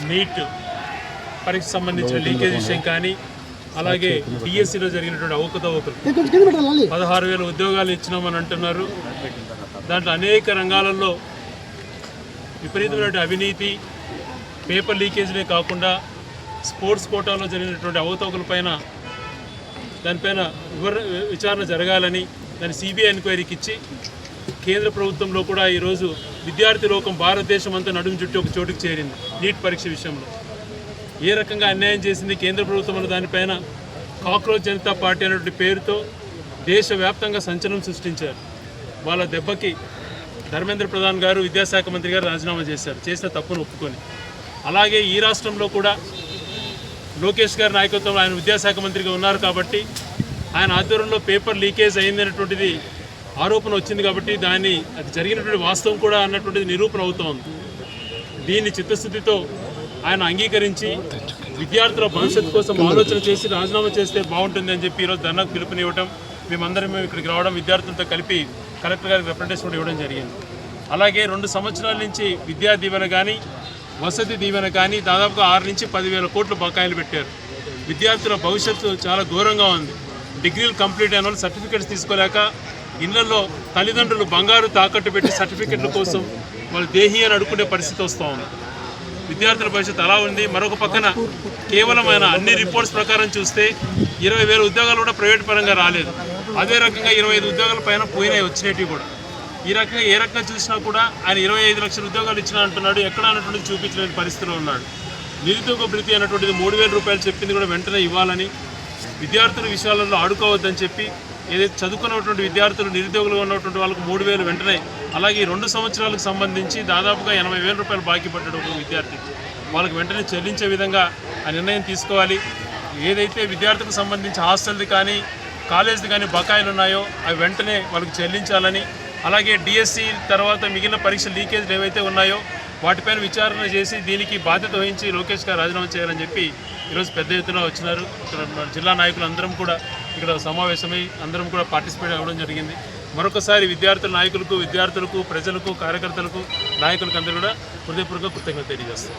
Neat పరీక్ష సంబంధించిన leakage విషయం కానీ, అలాగే డిఎస్సిలో జరిగినటువంటి అవకతవకలు 16,000 ఉద్యోగాలు ఇచ్చినామని అంటున్నారు. దాంట్లో అనేక రంగాలలో విపరీతమైన అవినీతి, పేపర్ లీకేజ్లే కాకుండా స్పోర్ట్స్ కోటాలో జరిగినటువంటి అవకతవకలపైన దానిపైన విచారణ జరగాలని దాన్ని సిబిఐ ఎంక్వైరీకి ఇచ్చి కేంద్ర ప్రభుత్వంలో కూడా ఈరోజు విద్యార్థి లోకం భారతదేశం అంతా నడుము చుట్టూ ఒక చోటుకు చేరింది. నీట్ పరీక్ష విషయంలో ఏ రకంగా అన్యాయం చేసింది కేంద్ర ప్రభుత్వం దానిపైన కాక్రోచ్ జనతా పార్టీ అనేటువంటి పేరుతో దేశవ్యాప్తంగా సంచలనం సృష్టించారు. వాళ్ళ దెబ్బకి ధర్మేంద్ర ప్రధాన్ గారు విద్యాశాఖ మంత్రి గారు రాజీనామా చేశారు, చేసిన తప్పును ఒప్పుకొని. అలాగే ఈ రాష్ట్రంలో కూడా లోకేష్ గారి నాయకత్వంలో ఆయన విద్యాశాఖ మంత్రిగా ఉన్నారు కాబట్టి ఆయన ఆధ్వర్యంలో పేపర్ లీకేజ్ అయిందనేటువంటిది ఆరోపణ వచ్చింది కాబట్టి అది జరిగినటువంటి వాస్తవం కూడా అన్నటువంటిది నిరూపణ అవుతోంది. దీన్ని చిత్తశుద్ధితో ఆయన అంగీకరించి విద్యార్థుల భవిష్యత్తు కోసం ఆలోచన చేసి రాజీనామా చేస్తే బాగుంటుంది అని చెప్పి ఈరోజు ధర్నాకు పిలుపునివ్వడం, మేము ఇక్కడికి రావడం, విద్యార్థులతో కలిపి కలెక్టర్ గారికి రిప్రజెంటేషన్ కూడా ఇవ్వడం జరిగింది. అలాగే 2 సంవత్సరాల నుంచి విద్యా దీవెన కానీ వసతి దీవెన కానీ దాదాపుగా 6 నుంచి 10,000 కోట్లు బకాయిలు పెట్టారు. విద్యార్థుల భవిష్యత్తు చాలా దూరంగా ఉంది. డిగ్రీలు కంప్లీట్ అయిన వాళ్ళు సర్టిఫికెట్స్ తీసుకోలేక ఇళ్లలో తల్లిదండ్రులు బంగారు తాకట్టు పెట్టి సర్టిఫికెట్ల కోసం వాళ్ళు దేహి అని అడుక్కునే పరిస్థితి వస్తూ ఉంది. విద్యార్థుల భవిష్యత్తు అలా ఉంది. మరొక పక్కన కేవలం అన్ని రిపోర్ట్స్ ప్రకారం చూస్తే 20,000 ఉద్యోగాలు కూడా ప్రైవేట్ పరంగా రాలేదు. అదే రకంగా 25 ఉద్యోగాల పైన పోయినాయి, వచ్చినవి కూడా. ఈ రకంగా ఏ రకంగా చూసినా కూడా ఆయన 25 లక్షల ఉద్యోగాలు ఇచ్చినా అంటున్నాడు, ఎక్కడ అన్నటువంటిది చూపించలేని పరిస్థితిలో ఉన్నాడు. నిరుద్యోగ భృతి అన్నటువంటిది 3,000 రూపాయలు చెప్పింది కూడా వెంటనే ఇవ్వాలని, విద్యార్థుల విషయాలలో ఆడుకోవద్దని చెప్పి ఏదైతే చదువుకున్నటువంటి విద్యార్థులు నిరుద్యోగులుగా ఉన్నటువంటి వాళ్ళకు 3,000 వెంటనే, అలాగే 2 సంవత్సరాలకు సంబంధించి దాదాపుగా 80,000 రూపాయలు బాకీ పడ్డాడు ఒక విద్యార్థి, వాళ్ళకి వెంటనే చెల్లించే విధంగా ఆ నిర్ణయం తీసుకోవాలి. ఏదైతే విద్యార్థులకు సంబంధించి హాస్టల్ది కానీ కాలేజ్ది కానీ బకాయిలు ఉన్నాయో అవి వెంటనే వాళ్ళకి చెల్లించాలని, అలాగే డిఎస్సి తర్వాత మిగిలిన పరీక్ష లీకేజ్లు ఏవైతే ఉన్నాయో వాటిపైన విచారణ చేసి దీనికి బాధ్యత వహించి లోకేష్ గారు రాజీనామా చేయాలని చెప్పి ఈరోజు పెద్ద ఎత్తున వచ్చినారు. ఇక్కడ జిల్లా నాయకులు అందరం కూడా ఇక్కడ సమావేశమై అందరం కూడా పార్టిసిపేట్ అవ్వడం జరిగింది. మరొకసారి విద్యార్థులకు, ప్రజలకు, కార్యకర్తలకు, నాయకులకు అందరూ కూడా హృదయపూర్వక కృతజ్ఞతలు తెలియజేస్తారు.